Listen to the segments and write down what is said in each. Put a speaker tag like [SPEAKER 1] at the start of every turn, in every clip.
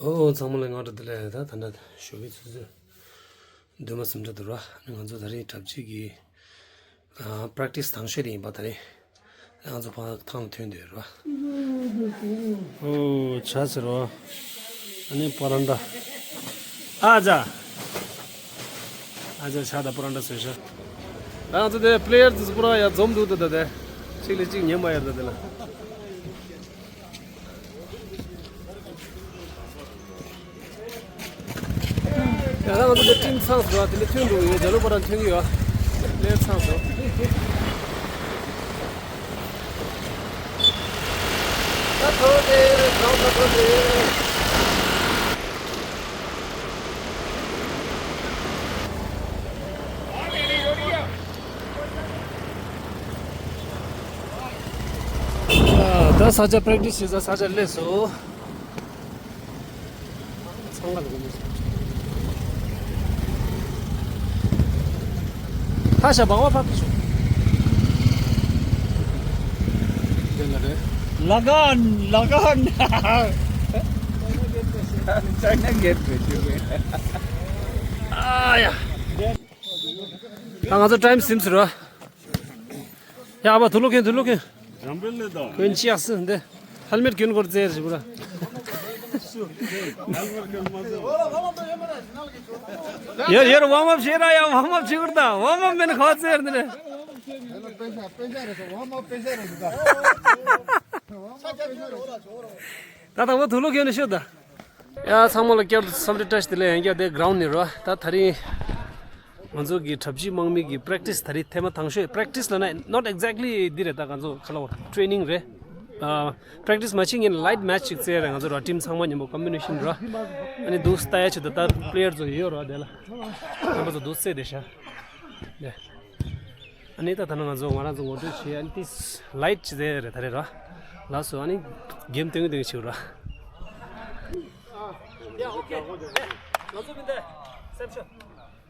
[SPEAKER 1] 정말 ngāra dhile dā tānda shūbi tsūzi dhūma samchā dhūrwa ngā dzū dhari tabchī ki practice thāngshē dhī yīmbā dhari ngā dzū pā thāng tuyōn dhī rwa chāsi rwa ane paranda 아자 chāda paranda sūshā ngā dzū dhē player dzū pura ya dzom dhū dhā dhē chīli chīk nyamā yar dhā dhīla 야, 나도 팀 상수가 근데 팀도 이제 저로보단 팀이야. 내 상수. 다 사자 프랙티스에서 사자를 내서 상관없어. 다시 방어 바뀌죠.
[SPEAKER 2] Lagan. China get
[SPEAKER 1] 아야. 당아서 타임 심스러. 야, 아마 둘러게.
[SPEAKER 2] 잠벨레다.
[SPEAKER 1] 괜찮지 않는데. 헬멧 끼는 거 제일 좋아. 얘 웜업 시라야 웜업 지거다. 웜업면 가서 해야 다다 뭐 둘러 겨는 쇼다. 야, 상물을 껴 섬리 터치 들래. 이게 내 그라운드로. 다 다리 먼저 기 탑지 망미기 practice 다리 테마 당쇼 practice나 not exactly 디레다 간조 칼로 training 레. Practice matching in light match it's there and team someone you combination ra and those taya to the players here or dela but those say desha yeah anita tanana zo mara zo do chi and this light there thare ra la so ani game thing de chi ra yeah okay nazo binde samsha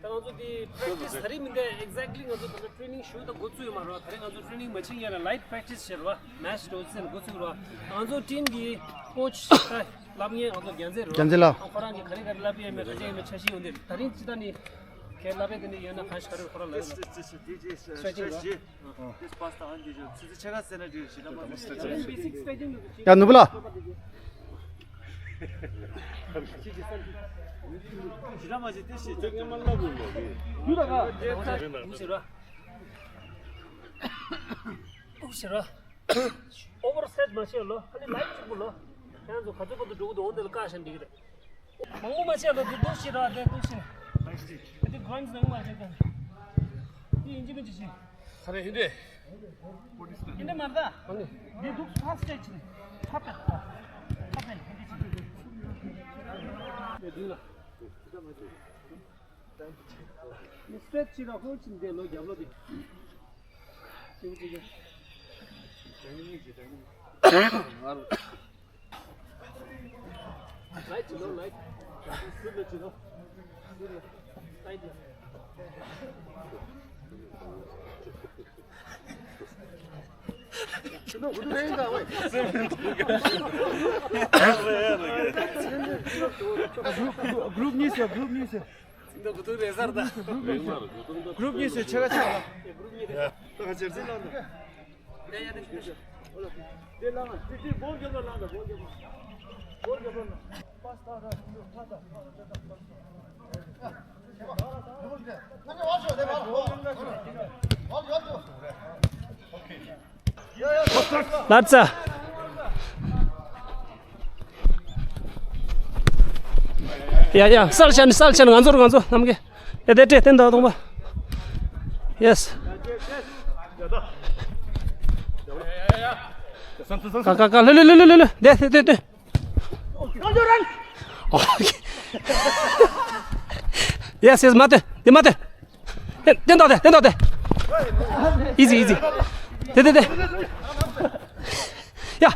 [SPEAKER 1] also the practice thari minde exactly also the training show the gochu mara thari also training matching yana light practice chelwa match dose and gochu ro also team gi coach labnge also
[SPEAKER 2] Ganzela
[SPEAKER 1] khara ni khari gar labi me raje me chashi hunde thari chidani ke labe deni yana khash kar khara la
[SPEAKER 3] this pasta on the siz chega sene diyor sinema
[SPEAKER 1] basic staging
[SPEAKER 2] 야 누구라
[SPEAKER 3] sinema 듯이 저기 말라고
[SPEAKER 1] 유다가 우시라 오버셋 마시올로 할리 라이트 불러 그냥 저 가족도 누구도 온들 까신 디그래 망고 마시올로 두시라 데 두시 근데 그런지 너무 맛있다 이 인지는 지시 그래 근데 근데 말다 아니 네 독 파스트 있지 파페 스트레치가 홀친데 너 잡로디 지금 라이트 너 라이트 스트레치 너 라이트 너 어디 내가 왜
[SPEAKER 2] 그룹 뉴스
[SPEAKER 1] 너 그도 레저다
[SPEAKER 2] 그룹 뉴스 제가 차
[SPEAKER 3] 같이 일어나
[SPEAKER 1] 내야 돼
[SPEAKER 3] 내라나 뒤 볼게만 나다 볼게만 파스타
[SPEAKER 1] 맞자 야야 쌀찬 간소 남게 야 됐대 된다 동바 예스 가가가 르르르르르 네 예스 맞대 된다 이지 네 야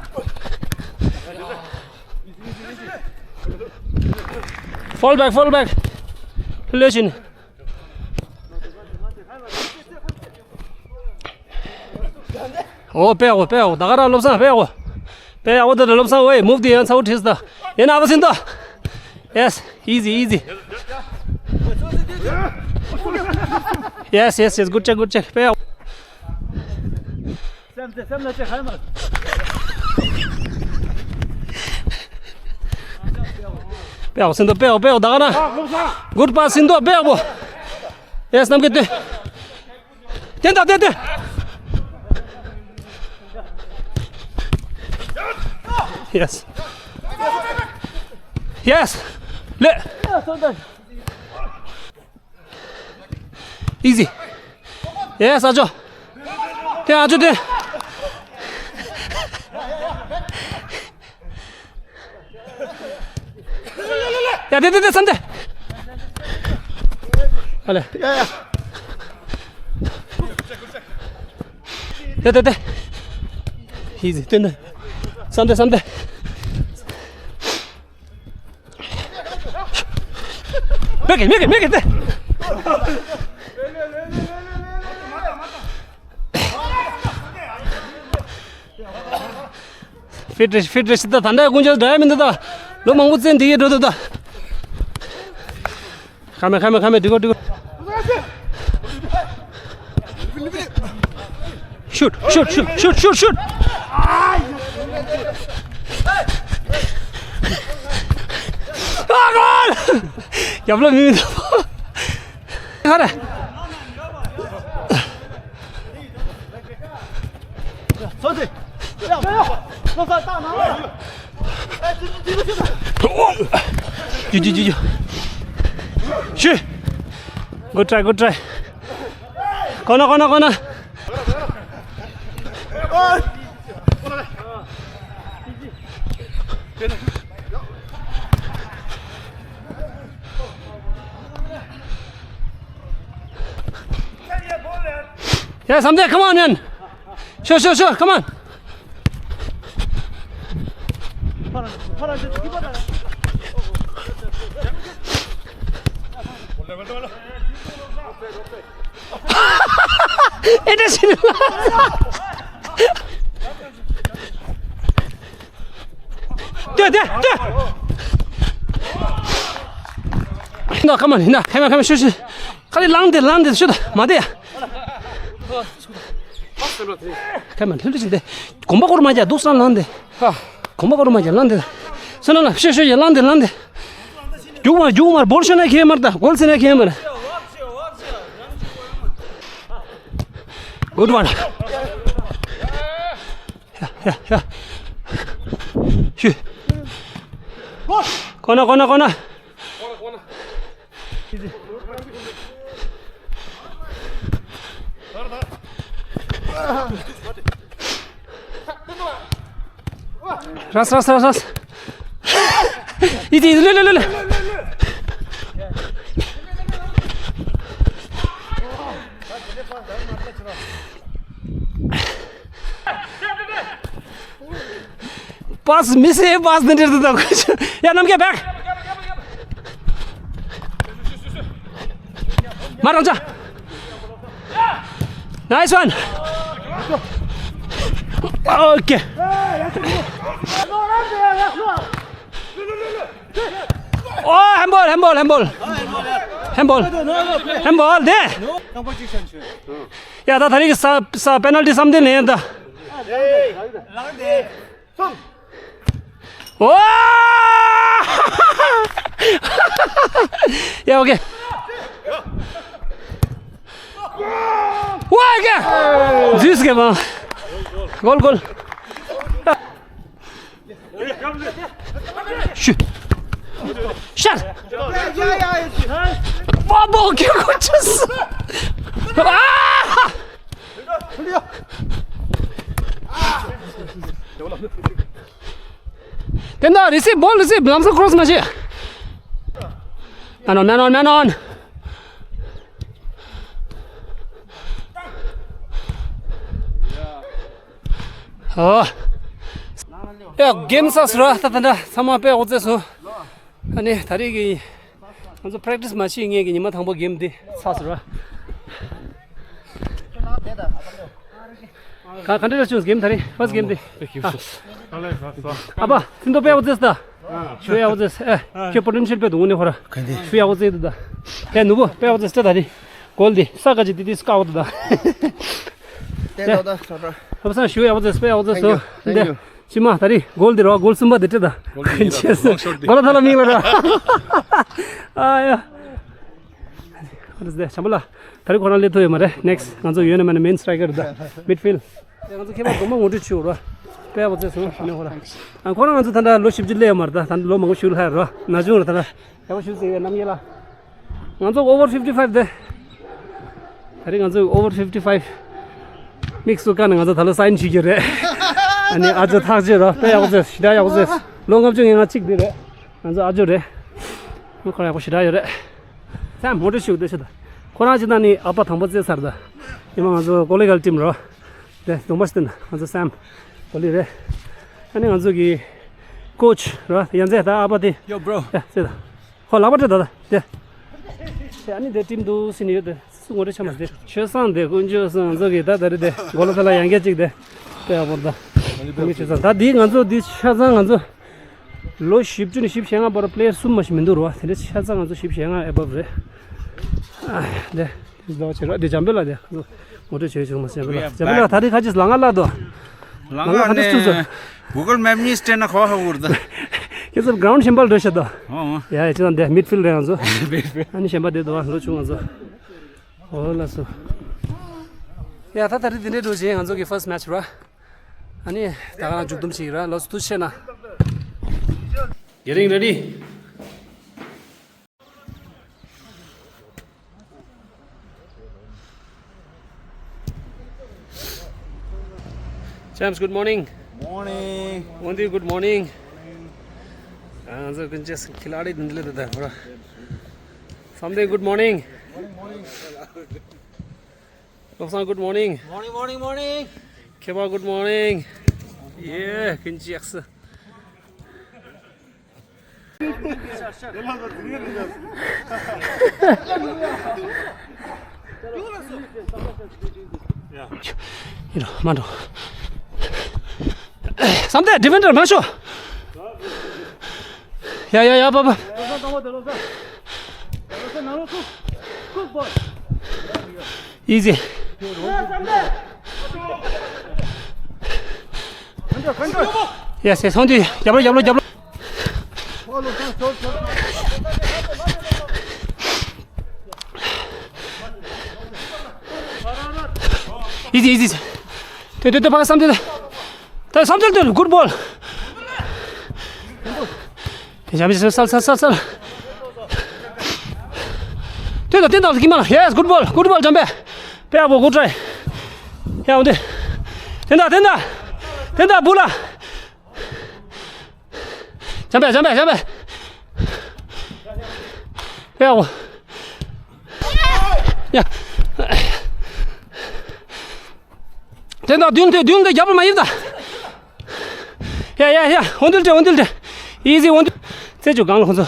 [SPEAKER 1] fall back relation 빼고 나가라 롭사 빼고 배 어디를 롭사 왜 move the hands out is the 얘는 아버신다 Yes, easy. Yes, good check. Pay out. 빼요, 신도 빼요, 나가나. Good pass, 신도 빼요, 뭐. Yes, 남겠대. 된다. Yes. 네. Easy. Yes, 아주. 돼. 야, 돼, 산대. 알래.
[SPEAKER 2] 야야.
[SPEAKER 1] 돼. Easy, 된다. 산대. Make it, 돼. Fit 다 단다 군저 다이면다. 너 망고센 뒤에 더더다. 가면 뒤고. 슛. 골! 야블라 미미다. 가래.
[SPEAKER 2] 선생. 야, 너가 딱 나와.
[SPEAKER 1] 주주. 슛. Good try. 거나. Yeah, someday, come on, man. Sure, come on. It is. 돼. No, come on, shoot. Kali land, shoot. 마대야. 가만 흘리신데 공박으로 맞아 독산 난데 공박으로 맞아 난데 선언아 쉬쉬 난데 요말 볼셔나 게임하다 골세나 게임을 굿원 야 쉬 거나 라스 이제 르르르르 पास मिस है पास नहीं देता कुछ यार नाम क्या बैक मार जा nice one okay 오 핸볼 네 야 나 다리 사 페널티 3대 내는다 와! 야 오케이 와 이게 지스게 봐 골 슛! 와, 뭐, 어깨 고쳤어! 아! 된다, 리시브, 볼 리시브, 남성 크로스 맞지? Man on. 야, 게임 사스라, 따단다, 사마 빼, 어째서. 아니, 다리기, 먼저 프랙티스 마치 ing에 니마 당보 게임디 사스라. Congratulations, game 다리, first game 디. 아빠, 팀도 빼, 어째서. 需要这就不能去别动的话了，需要这的，哎，누구不要这大的，골디 싸가지 디디 스카우트 다.
[SPEAKER 2] 네, 저도.
[SPEAKER 1] 합산 쉬어야 돼, 스페어 서. 근데 지마 다리 골디로 골 숨바 됐다. 괜찮어. 걸어다라 미라라. 아야. 그래서 잠불라. 다리 코너를 또 해마래. 넥스트. 먼저 유엔만 메인 스트라이커다. 미드필드. 먼저 개발 도망 못 치우라. 빼야 버텨서 하면라. 안 코너는 또 단다 로 십질래 말다. 단 로 먹고 슈를 하라. 나중으로 단다. 야고 슈세 남이라. 먼저 오버 55 돼. 다리 먼저 오버 55. 믹스 가는 거서 달러 사인 지게래. 아니 아주 타지라. 빼야고서 시다야고서 롱업 중에 하나 찍들래. 먼저 아주래. 뭐 그래고 시다야래. 참 모두 쉬우듯이다. 코나지다니 아빠 당버지 살다. 이만 먼저 골레갈 팀으로. 네, 너무 멋있다. 먼저 샘 골리래. 아니 먼저 기 코치로 현재 다 아버지.
[SPEAKER 2] Yo, bro.
[SPEAKER 1] 야, 세다. 홀라버트다. 네. 아니 내 팀도 신이거든. 수고를 참았대. 최선데 군주선 저기 다다르데 골라달라 양계직데. 빼야본다. 이게 최선. 다 니간조 디 차장간조 로 십준이 십생아 버러 플레이어 숨마시면 들어와. 근데 차장간조 십생아 에버브레. 아, 네. 너 제가 내 잠벨라데. 모두 제일 좀 마세요. 잠벨라 다리 같이 랑알라도.
[SPEAKER 2] 랑알네. 구글 맵 니 스테나 거 하고 그러다.
[SPEAKER 1] 그래서 그라운드 셴발 되셨다. 야, 이제 미드필드 간조. 아니 셴바데도 로 중간조. 올라서 야 다다리 dinner doje anzo ki first match ra ani daga jugdum chi ra los tu chena getting ready James good morning
[SPEAKER 2] Morning.
[SPEAKER 1] Wendy good morning anzo kun just khiladi dindle da pura someday good morning Loksan, good morning.
[SPEAKER 2] Morning.
[SPEAKER 1] Keba, good morning. Yeah, Kinji X. You know, Mando. Something defender, Masho. Yeah, Baba. Easy. Yes, Hondi. Jablo. Easy. Te paga something. Something. Good ball. Sal. Tenda, gimana? Yes, good ball, jump. Peabo, good try. Yeah, Hondi. Tenda, bula. Jump. Peabo. Yeah. Tenda, dune, jabal maivda. Yeah. Hondil. Easy, Hondi. Seju gang honzo.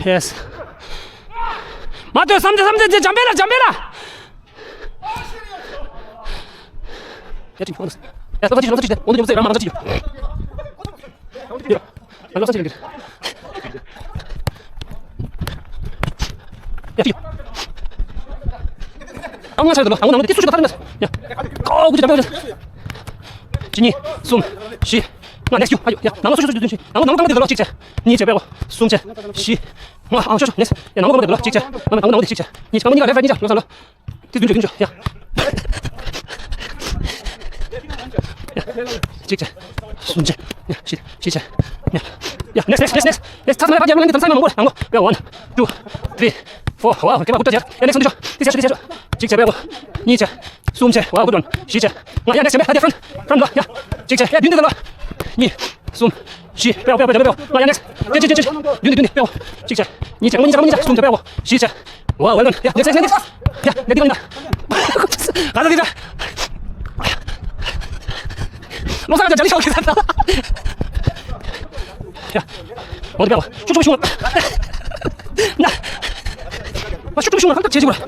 [SPEAKER 1] Yes. Mateo, 삼대, 잠배라. 야, 지금 알았어. 야, 너 같이 돼. 오늘 좀 랑 같이. 야, 나 같이 돼. 야, 뛰어. 아무나 잘 들어. 아무나 뛰수가 다른 거야. 야, 그지 잠배. 진이, 숨, 쉬. 나 넥스트 아주 야 나무 쏘 나무 들어 찍자 니 제배고 숨자 쉬 와 쏘 넥스 야 나무 들어 찍자 나무 찍자 니 잠깐만 니가 레벨 니자 요살로 뒤준줘 야 찍자 숨자 야 쉬자 야 넥스 타스만 가지 않는 게 덤사이만 먹어 나무 뼈 1 2 3 4 와 개발 붙자 야 넥스 줘 뒤자 찍자 배고 니자 숨자 와 굿원 쉬자 야 넥스 하디 프런트 야 찍자 야 빈대 들어 니, 숨, 쉬, 빼고. 야, 넥스. 눈, 빼고. 찍자. 니, 잠깐만, 숨 좀 빼고. 쉬자. 와, 웰건. 야, 넥스. 야, 내 뒤가 있나? 가자, 뒤자. 楼上这里小给他打。呀，我的不要，就这么凶了。那，我就这么凶了，他接起过来。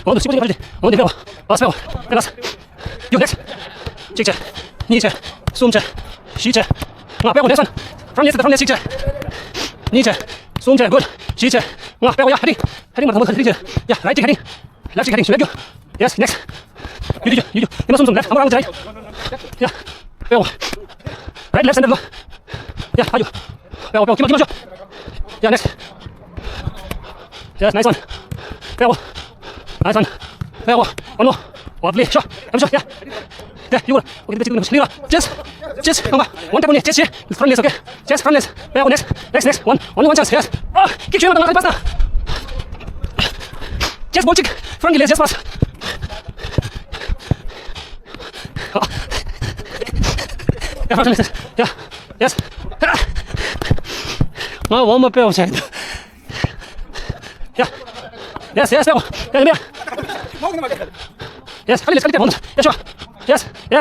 [SPEAKER 1] 我的媳妇这个我的不要，我不要，那个是，有 next， 这个，你这，松这，西这，啊，不要我连上，from next西这，你这，松这 good， 西这，啊，不要我呀，heading，把他们heading，呀，来这 heading，left heading， let's go，yes next，you，你们松松来，他们让我来，呀，不要我 ，right left center， 呀，还有，不要我，听嘛，呀 next，yes nice one， 不要我。Nice one. There, one more. One play. Sure. I'm sure. Yeah. There, you go. Okay, let's go. Just. Come on. One tap on it. Just here. Front legs, okay. Just front legs. There, next. Only one chance. Yes. Oh, keep showing the pass now. Just ball kick. Front legs, just pass. Oh. Yeah, front legs. Yeah. Yes. 아, 원만 빼고 자. 야. Yes, 빼고. 야, 이리야. Yes, 빨리 먼저. 야, 좋아. Yes. 야,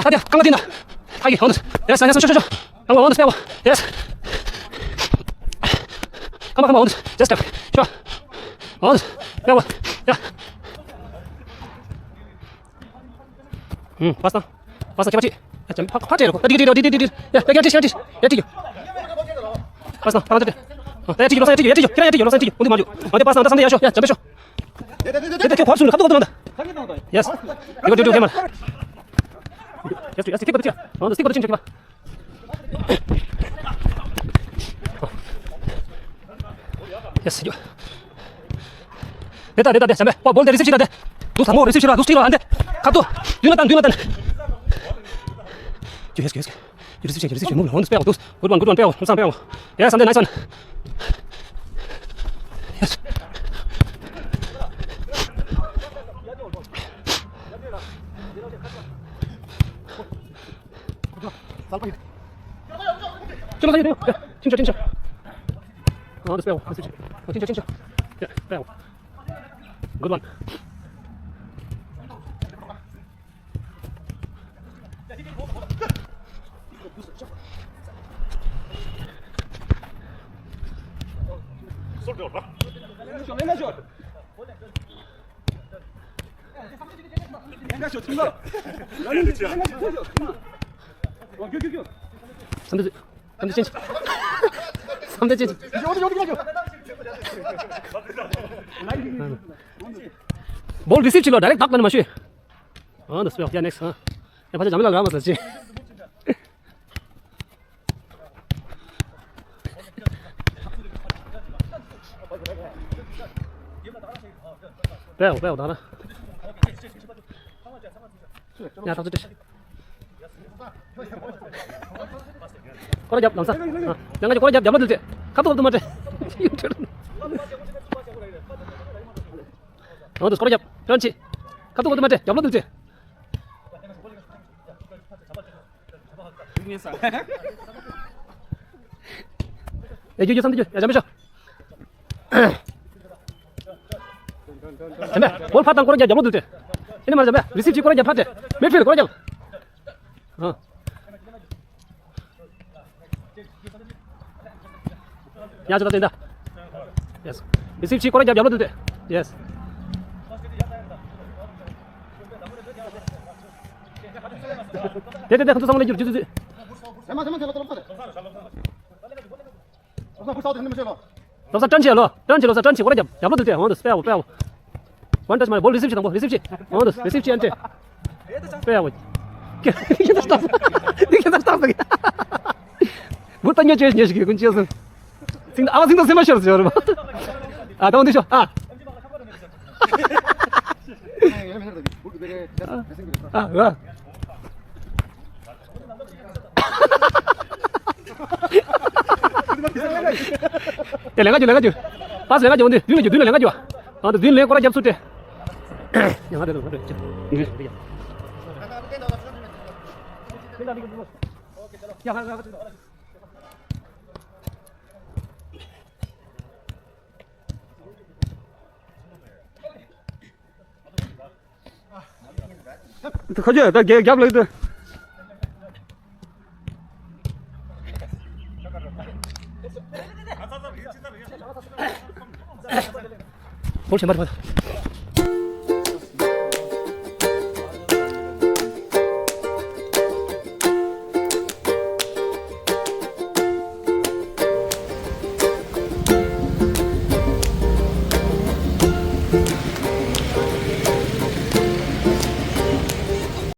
[SPEAKER 1] 가디야. 강가 뛴다. 하기. 먼저. Yes, 쇼. 강가 먼저 빼고. Yes. 강가 먼저. Just step. 좋아. 먼저. 빼고. 야. 봤어, 기봤지? 야, 좀 화제로. 야, 디디. 야, 여기 야, 디디. 봤어, 방금 때. 야, 디디, 로사, 디디. 어디 마주. 어디 봤어, 상대 야쇼. 야, 잡배쇼. 네, 과수는 감독 들어간다. 예스. 이거 개만. 예스, 스티커 튀어. 너 스티커 좀 봐. 예스. 됐다. 잠깐. 볼 때 리셉시다 돼. 너 상모 리셉시라. 너 스티커 안 돼. 갑도. 윤나단. 예스. 리셉시. 몸을 혼자 빼고. 굿원 빼고. 항상 빼고. 예스, 안돼. 나이스 원. 예스. 좀 사이에 돼요. 칭쳐. 더 빼고. 칭쳐. 야, 빼고. 굿원. 삼대 찐. 뭘 리셉치로 다이렉트 딱 가는 맛이. 너 스페어. 야, 넥스. 야, 반지 잠을 나가 봤었지. 빼고 나나. 야, 다 줬지. 꼬라잡 남사. 양가지 꼬라잡 잡아들 때. 카도 없던 말에. 너 꼬라잡. 그렇지. 카도 없던 말에. 잡아들 때. 야, 이거 삼대 줘. 야, 잠시만. 잠깐. 볼 파탄 꼬라잡 잡아들 때. 이네 말 잠깐. 리시브 꼬라잡 파트. 매필 꼬라잡. 야, 저다 된다. 예스. 리시브 꼬라잡 잡아들 때. 예스. 네, 한두 상을 해줘.
[SPEAKER 3] 잠만
[SPEAKER 1] 로사 쩐치 로사 쩐치 꼬라잡 잡아들 때. 빼고. 완전 정말 뭘 리시브 당고 리시브. 리시브한테. 빼고. 이게 다 스탑. 못 당겨줘야지 녀석이 근처에서. 생각 세 마시였어요, 여러분. 아, 다운 되죠? 아. 와. 야, 랭가지. 빠스 랭가지 뭔데? 눈에 랭가지 와. 눈 랭 꼬라 잡을 때. 야, 하래. 야, 가. 가져. 나 갭 lấy 볼 제발 봐.